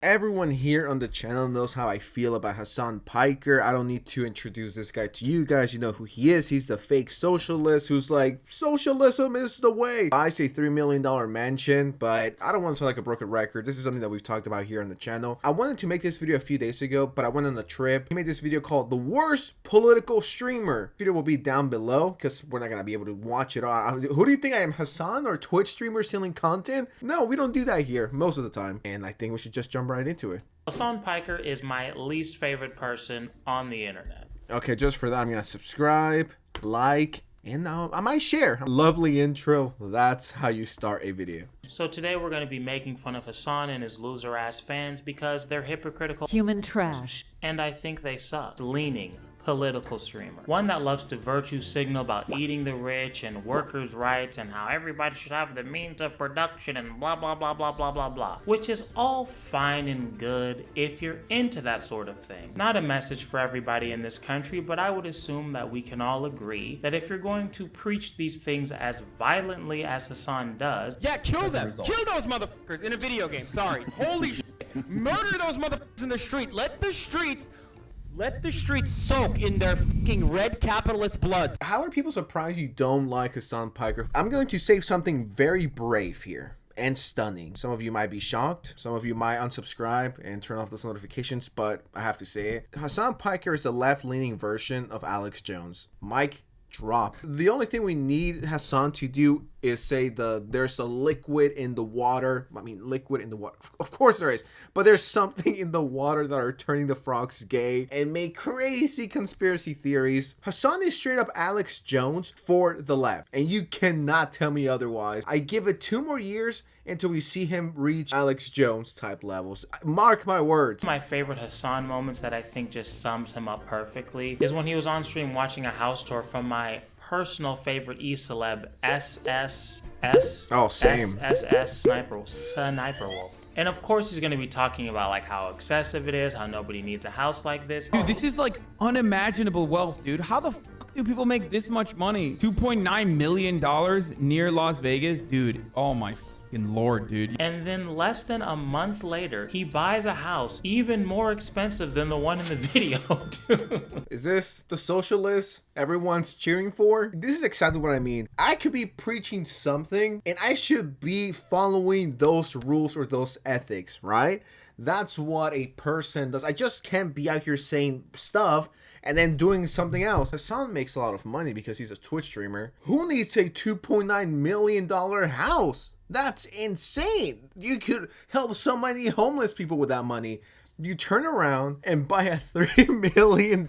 Everyone here on the channel knows how I feel about Hasan Piker. I don't need to introduce this guy to you guys. You know who he is. He's the fake socialist who's like, socialism is the way. I say $3 million mansion, but I don't want to sound like a broken record. This is something that we've talked about here on the channel. I wanted to make this video a few days ago, but I went on a trip. He made this video called The Worst Political Streamer. Video will be down below because we're not going to be able to watch it all. Who do you think I am, Hasan, or Twitch streamer selling content? No, we don't do that here most of the time. And I think we should just jump right into it. Hasan Piker is my least favorite person on the internet. Okay, just for that, I'm gonna subscribe, like, and I might share. Lovely intro. That's how you start a video. So today we're going to be making fun of Hasan and his loser ass fans because they're hypocritical, human trash, and I think they suck. Leaning political streamer, one that loves to virtue signal about eating the rich and workers' rights and how everybody should have the means of production and blah blah blah blah blah blah blah, which is all fine and good if you're into that sort of thing. Not a message for everybody in this country, but I would assume that we can all agree that if you're going to preach these things as violently as Hasan does, yeah, kill them, kill those motherfuckers in a video game. Sorry, holy shit, murder those motherfuckers in the street. Let the streets soak in their fucking red capitalist blood. How are people surprised you don't like Hasan Piker? I'm going to say something very brave here and stunning. Some of you might be shocked. Some of you might unsubscribe and turn off those notifications, but I have to say it. Hasan Piker is the left-leaning version of Alex Jones. Mic drop. The only thing we need Hasan to do is say there's a liquid in the water. I mean, liquid in the water. Of course there is, but there's something in the water that are turning the frogs gay and make crazy conspiracy theories. Hasan is straight up Alex Jones for the left, and you cannot tell me otherwise. I give it 2 more years until we see him reach Alex Jones type levels. Mark my words. My favorite Hasan moments that I think just sums him up perfectly is when he was on stream watching a house tour from my personal favorite E-celeb, SSS. Oh, same. SSS Sniper Wolf. And of course he's going to be talking about like how excessive it is, how nobody needs a house like this. Dude, this is like unimaginable wealth, dude. How the fuck do people make this much money? $2.9 million near Las Vegas? Dude, oh my Lord, dude. And then less than a month later, he buys a house even more expensive than the one in the video. Is this the socialist everyone's cheering for? This is exactly what I mean. I could be preaching something and I should be following those rules or those ethics, right? That's what a person does. I just can't be out here saying stuff and then doing something else. Hasan makes a lot of money because he's a Twitch streamer. Who needs a $2.9 million house? That's insane. You could help so many homeless people with that money. You turn around and buy a $3 million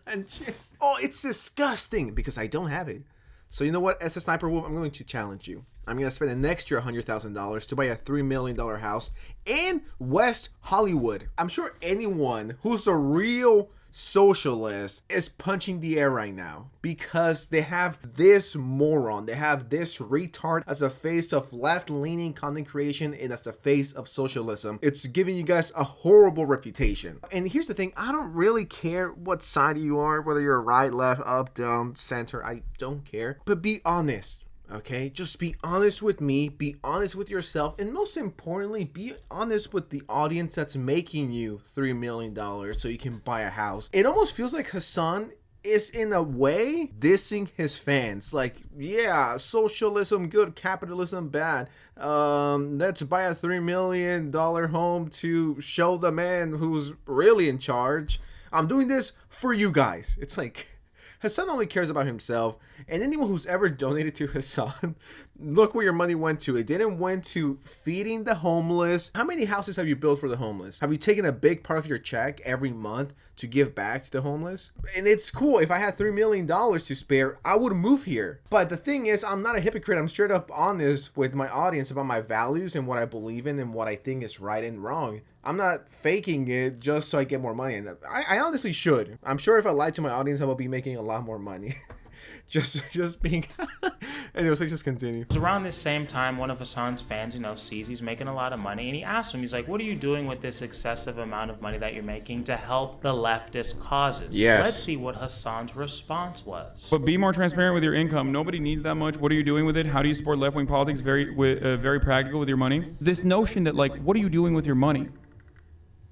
mansion. Oh, it's disgusting because I don't have it. So you know what, SS Sniper Wolf, I'm going to challenge you. I'm going to spend an extra $100,000 to buy a $3 million house in West Hollywood. I'm sure anyone who's a real socialist is punching the air right now because they have this moron, they have this retard as a face of left-leaning content creation and as the face of socialism. It's giving you guys a horrible reputation. And here's the thing, I don't really care what side you are, whether you're right, left, up, down, center, I don't care, but be honest. Okay, just be honest with me, be honest with yourself, and most importantly, be honest with the audience that's making you $3 million so you can buy a house. It almost feels like Hasan is in a way dissing his fans. Like, yeah, socialism good, capitalism bad. Let's buy a $3 million home to show the man who's really in charge. I'm doing this for you guys. It's like Hasan only cares about himself, and anyone who's ever donated to Hasan, look where your money went to. It didn't went to feeding the homeless. How many houses have you built for the homeless? Have you taken a big part of your check every month to give back to the homeless? And it's cool. If I had $3 million to spare, I would move here. But the thing is, I'm not a hypocrite. I'm straight up honest with my audience about my values and what I believe in and what I think is right and wrong. I'm not faking it just so I get more money. And I honestly should. I'm sure if I lied to my audience, I will be making a lot more money. just being anyways, let's just continue. It was around this same time one of Hasan's fans, sees he's making a lot of money, and he asked him, he's like, what are you doing with this excessive amount of money that you're making to help the leftist causes? Yes. Let's see what Hasan's response was. But be more transparent with your income. Nobody needs that much. What are you doing with it? How do you support left-wing politics? Very practical with your money. This notion that, like, what are you doing with your money?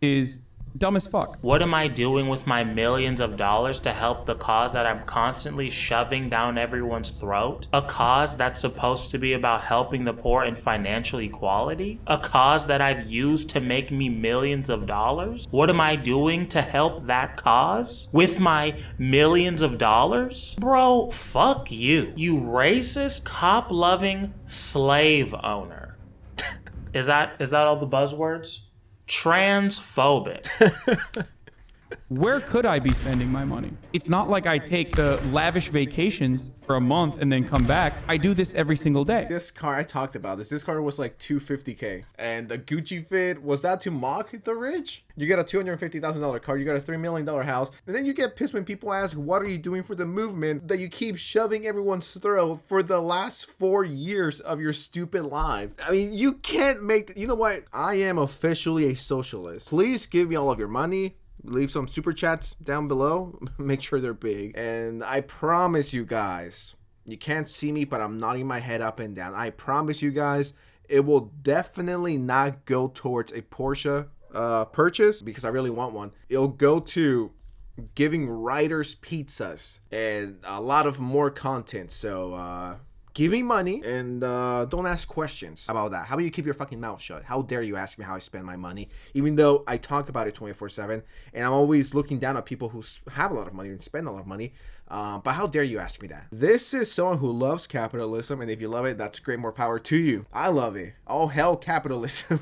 is dumb as fuck. What am I doing with my millions of dollars to help the cause that I'm constantly shoving down everyone's throat? A cause that's supposed to be about helping the poor and financial equality? A cause that I've used to make me millions of dollars? What am I doing to help that cause with my millions of dollars? Bro, fuck you. You racist, cop-loving slave owner. Is that all the buzzwords? Transphobic. Where could I be spending my money? It's not like I take the lavish vacations for a month and then come back. I do this every single day. This car, I talked about this. This car was like $250K. And the Gucci fit, was that to mock the rich? You get a $250,000 car, you got a $3 million house, and then you get pissed when people ask, what are you doing for the movement that you keep shoving everyone's throat for the last 4 years of your stupid life? I mean, you can't make, you know what? I am officially a socialist. Please give me all of your money. Leave some super chats down below. Make sure they're big. And I promise you guys, you can't see me, but I'm nodding my head up and down. I promise you guys, it will definitely not go towards a Porsche purchase because I really want one. It'll go to giving writers pizzas and a lot of more content. So give me money and don't ask questions about that. How about you keep your fucking mouth shut? How dare you ask me how I spend my money? Even though I talk about it 24/7 and I'm always looking down at people who have a lot of money and spend a lot of money. But how dare you ask me that? This is someone who loves capitalism, and if you love it, that's great, more power to you. I love it. Oh, hell, capitalism.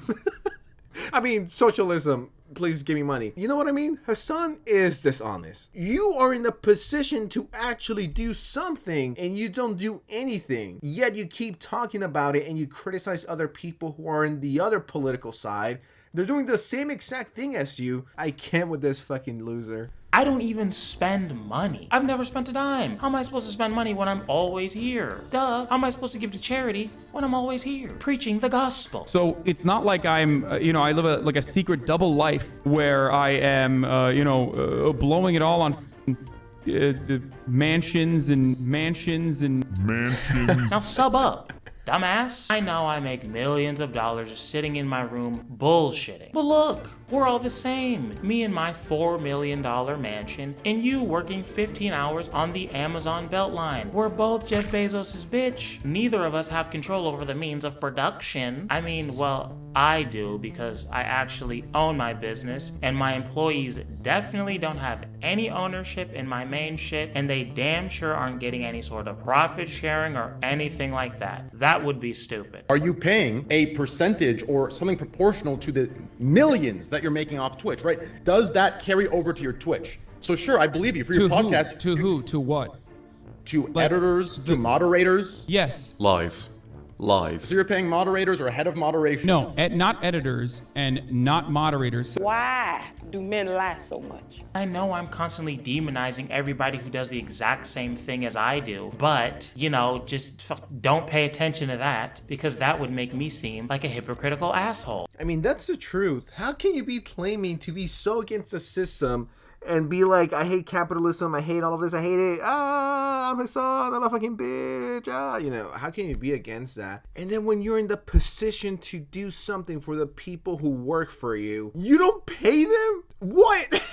I mean, socialism. Please give me money. You know what I mean? Hasan is dishonest. You are in the position to actually do something and you don't do anything. Yet you keep talking about it and you criticize other people who are in the other political side. They're doing the same exact thing as you. I can't with this fucking loser. I don't even spend money. I've never spent a dime. How am I supposed to spend money when I'm always here? Duh. How am I supposed to give to charity when I'm always here? Preaching the gospel. So it's not like I'm, I live a secret double life where I am, blowing it all on mansions. Now sub up. Dumbass. I know I make millions of dollars just sitting in my room bullshitting. But look, we're all the same. Me and my $4 million mansion, and you working 15 hours on the Amazon Beltline. We're both Jeff Bezos' bitch. Neither of us have control over the means of production. I mean, well, I do because I actually own my business, and my employees definitely don't have any ownership in my main shit, and they damn sure aren't getting any sort of profit sharing or anything like that. That would be stupid. Are you paying a percentage or something proportional to the millions that you're making off Twitch, right? Does that carry over to your Twitch? So sure, I believe you for your podcast. To who? To what? To editors, to moderators. Yes. Lies. So you're paying moderators or head of moderation? No, not editors and not moderators. Why do men lie so much? I know I'm constantly demonizing everybody who does the exact same thing as I do, but, just don't pay attention to that because that would make me seem like a hypocritical asshole. I mean, that's the truth. How can you be claiming to be so against the system and be like, I hate capitalism, I hate all of this, I hate it, I'm Hasan, I'm a fucking bitch, how can you be against that? And then when you're in the position to do something for the people who work for you, you don't pay them? What?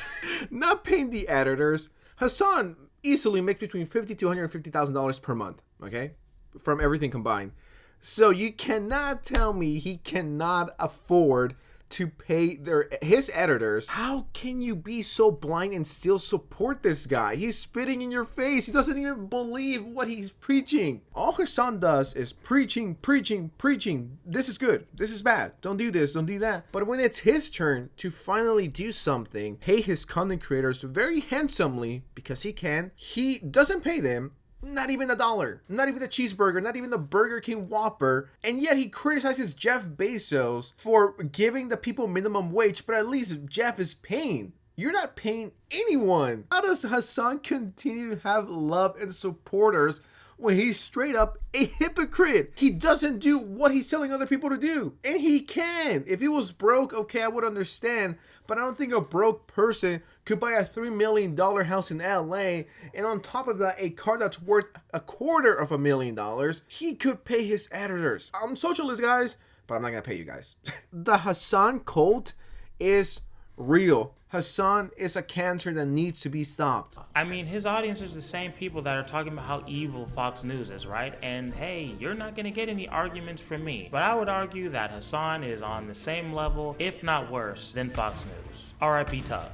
Not paying the editors. Hasan easily makes between $50,000 to $150,000 per month, okay? From everything combined. So you cannot tell me he cannot afford to pay his editors. How can you be so blind and still support this guy? He's spitting in your face. He doesn't even believe what he's preaching. All Hasan does is preaching. This is good. This is bad. Don't do this. Don't do that. But when it's his turn to finally do something, pay his content creators very handsomely because he can, he doesn't pay them. Not even $1, not even the cheeseburger, not even the Burger King Whopper, and yet he criticizes Jeff Bezos for giving the people minimum wage, but at least Jeff is paying. You're not paying anyone. How does Hasan continue to have love and supporters when he's straight up a hypocrite? He doesn't do what he's telling other people to do, and he can. If he was broke, okay, I would understand, but I don't think a broke person could buy a $3 million house in LA, and on top of that, a car that's worth $250,000. He could pay his editors. I'm socialist, guys, but I'm not gonna pay you guys. The Hasan cult is real. Hasan is a cancer that needs to be stopped. I mean, his audience is the same people that are talking about how evil Fox News is, right? And hey, you're not gonna get any arguments from me. But I would argue that Hasan is on the same level, if not worse, than Fox News. R.I.P. Tug.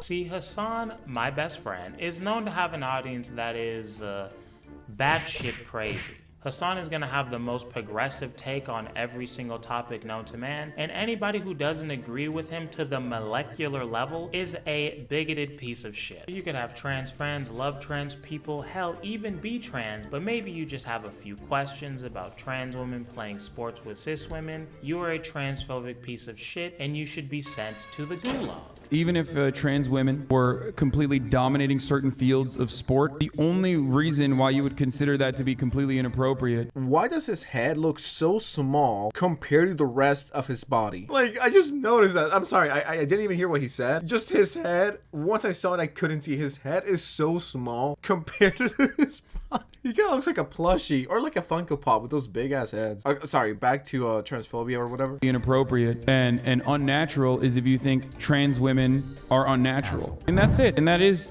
See, Hasan, my best friend, is known to have an audience that is batshit crazy. Hasan is going to have the most progressive take on every single topic known to man, and anybody who doesn't agree with him to the molecular level is a bigoted piece of shit. You could have trans friends, love trans people, hell, even be trans, but maybe you just have a few questions about trans women playing sports with cis women. You are a transphobic piece of shit, and you should be sent to the gulag. Even if trans women were completely dominating certain fields of sport, the only reason why you would consider that to be completely inappropriate. Why does his head look so small compared to the rest of his body? Like, I just noticed that. I'm sorry, I didn't even hear what he said. Just his head. Once I saw it, I couldn't see. His head is so small compared to his body. He kind of looks like a plushie or like a Funko Pop with those big ass heads. Sorry, back to transphobia or whatever. Inappropriate and unnatural is if you think trans women are unnatural, and that's it. And that is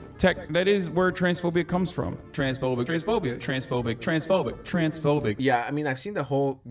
where transphobia comes from. Transphobic. Yeah, I mean, I've seen the whole,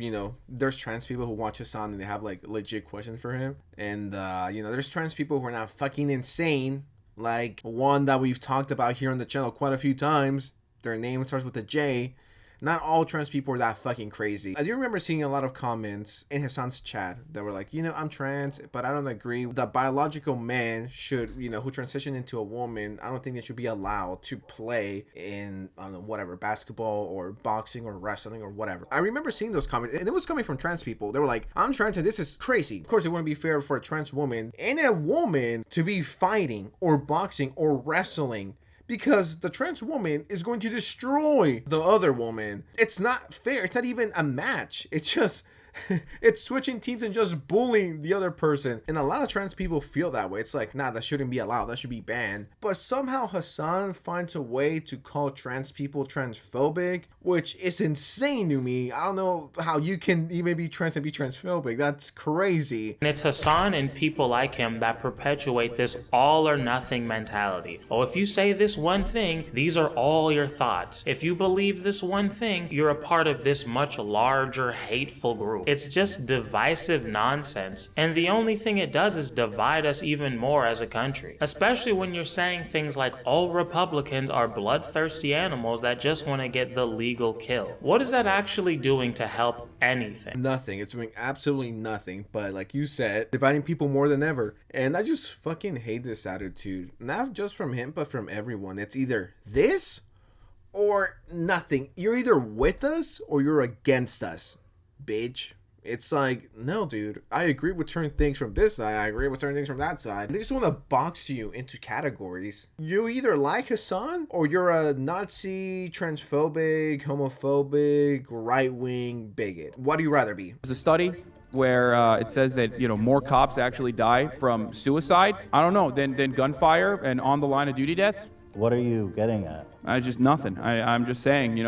there's trans people who watch Hasan and they have like legit questions for him, and there's trans people who are not fucking insane, like one that we've talked about here on the channel quite a few times. Their name starts with a J. Not all trans people are that fucking crazy. I do remember seeing a lot of comments in Hasan's chat that were like, I'm trans, but I don't agree. The biological man should, who transitioned into a woman, I don't think they should be allowed to play in, I don't know, whatever, basketball or boxing or wrestling or whatever. I remember seeing those comments, and it was coming from trans people. They were like, I'm trans and this is crazy. Of course, it wouldn't be fair for a trans woman and a woman to be fighting or boxing or wrestling, because the trans woman is going to destroy the other woman. It's not fair. It's not even a match. It's just, it's switching teams and just bullying the other person. And a lot of trans people feel that way. It's like, nah, that shouldn't be allowed. That should be banned. But somehow Hasan finds a way to call trans people transphobic, which is insane to me. I don't know how you can even be trans and be transphobic. That's crazy. And it's Hasan and people like him that perpetuate this all or nothing mentality. Oh, if you say this one thing, these are all your thoughts. If you believe this one thing, you're a part of this much larger hateful group. It's just divisive nonsense, and the only thing it does is divide us even more as a country. Especially when you're saying things like all Republicans are bloodthirsty animals that just want to get the legal kill. What is that actually doing to help anything? Nothing. It's doing absolutely nothing, but like you said, dividing people more than ever. And I just fucking hate this attitude. Not just from him, but from everyone. It's either this or nothing. You're either with us or you're against us, bitch. It's like, no, dude, I agree with certain things from this side. I agree with certain things from that side. They just want to box you into categories. You either like Hasan or you're a Nazi, transphobic, homophobic, right-wing bigot. What do you rather be? There's a study where it says that more cops actually die from suicide. I don't know, than gunfire and on the line of duty deaths. What are you getting at? Nothing. I'm just saying,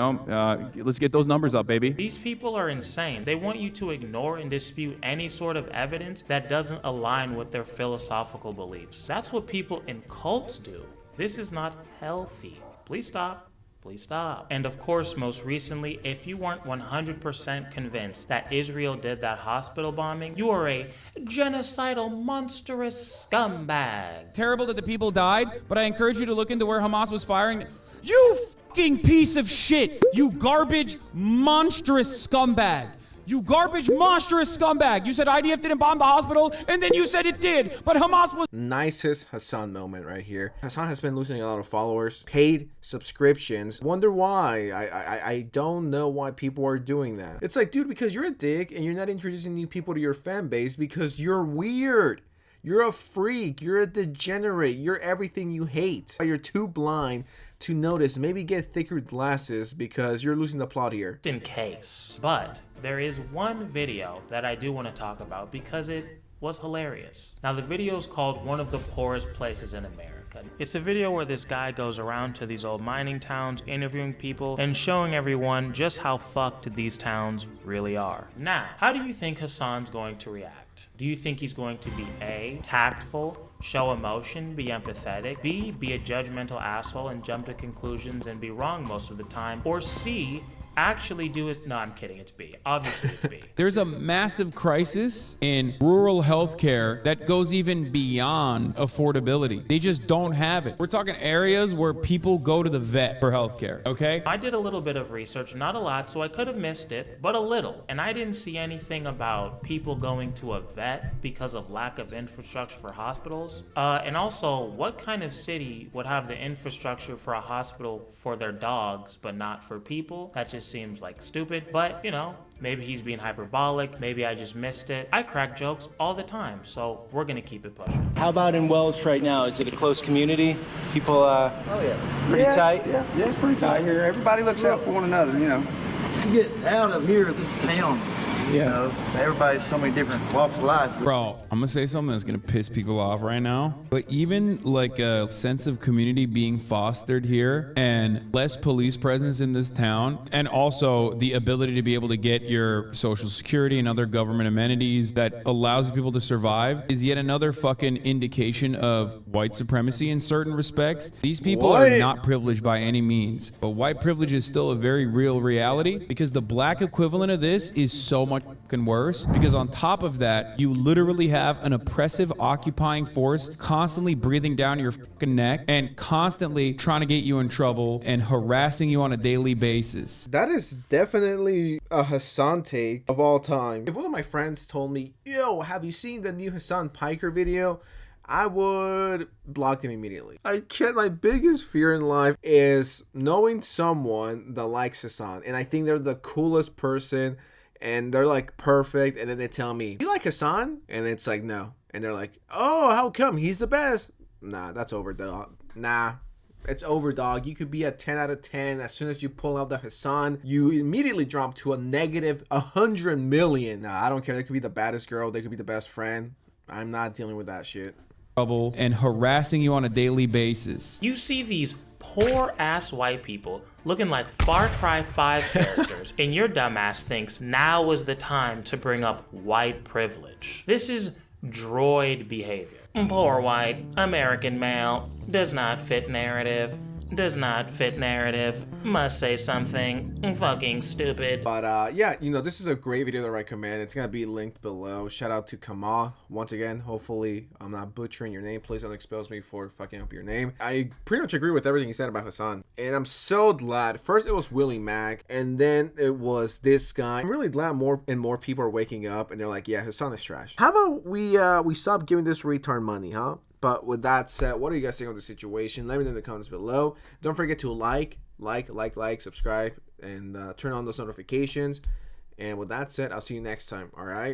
let's get those numbers up, baby. These people are insane. They want you to ignore and dispute any sort of evidence that doesn't align with their philosophical beliefs. That's what people in cults do. This is not healthy. Please stop. Please stop. And of course, most recently, if you weren't 100% convinced that Israel did that hospital bombing, you are a genocidal, monstrous scumbag. Terrible that the people died, but I encourage you to look into where Hamas was firing. You fucking piece of shit! You garbage, monstrous scumbag! You garbage, monstrous scumbag! You said IDF didn't bomb the hospital, and then you said it did, but Hamas was... Nicest Hasan moment right here. Hasan has been losing a lot of followers, paid subscriptions. Wonder why. I don't know why people are doing that. It's like, dude, because you're a dick and you're not introducing new people to your fan base because you're weird. You're a freak. You're a degenerate. You're everything you hate. You're too blind to notice. Maybe get thicker glasses because you're losing the plot here. In case. But there is one video that I do want to talk about because it was hilarious. Now, the video is called One of the Poorest Places in America. It's a video where this guy goes around to these old mining towns, interviewing people and showing everyone just how fucked these towns really are. Now, how do you think Hasan's going to react? Do you think he's going to be A, tactful, show emotion, be empathetic. B, be a judgmental asshole and jump to conclusions and be wrong most of the time. Or C, actually do it. No, I'm kidding. It's B. Obviously, it's B. There's a massive crisis in rural healthcare that goes even beyond affordability. They just don't have it. We're talking areas where people go to the vet for healthcare, okay? I did a little bit of research, not a lot, so I could have missed it, but a little. And I didn't see anything about people going to a vet because of lack of infrastructure for hospitals. And also, what kind of city would have the infrastructure for a hospital for their dogs, but not for people? That just seems like stupid, but you know, maybe he's being hyperbolic, maybe I just missed it. I crack jokes all the time, so we're gonna keep it pushing. How about in Welsh right now? Is it a close community? People, pretty tight? Yeah, it's pretty tight here. Everybody looks out for one another, you know. To get out of here, this town, you know, everybody's so many different walks of life. Bro, I'm gonna say something that's gonna piss people off right now, but even like a sense of community being fostered here and less police presence in this town, and also the ability to be able to get your social security and other government amenities that allows people to survive is yet another fucking indication of white supremacy in certain respects. These people are not privileged by any means, but white privilege is still a very real reality because the black equivalent of this is so much fucking worse, because on top of that, you literally have an oppressive occupying force constantly breathing down your fucking neck and constantly trying to get you in trouble and harassing you on a daily basis. That is definitely a Hasan take of all time. If one of my friends told me, yo, have you seen the new Hasan Piker video? I would block them immediately. I can't. My biggest fear in life is knowing someone that likes Hasan, and I think they're the coolest person, and they're like perfect, and then they tell me, you like Hasan? And it's like, no. And they're like, oh, how come? He's the best. Nah, that's over, dog. Nah, it's over, dog. You could be a 10 out of 10. As soon as you pull out the Hasan, you immediately drop to a negative 100 million. Nah, I don't care. They could be the baddest girl. They could be the best friend. I'm not dealing with that shit. Trouble and harassing you on a daily basis. You see these poor ass white people looking like Far Cry 5 characters, and your dumbass thinks now is the time to bring up white privilege. This is droid behavior. Poor white American male does not fit narrative. Does not fit narrative. Must say something fucking stupid. But yeah, you know, this is a great video to recommend. It's gonna be linked below. Shout out to Kamal once again. Hopefully I'm not butchering your name. Please don't expose me for fucking up your name. I pretty much agree with everything he said about Hasan, and I'm so glad. First it was Willie Mack, and then it was this guy. I'm really glad more and more people are waking up and they're like, yeah, Hasan is trash. How about we stop giving this retard money, huh? But with that said, what are you guys saying on the situation? Let me know in the comments below. Don't forget to like, subscribe, and turn on those notifications. And with that said, I'll see you next time. All right.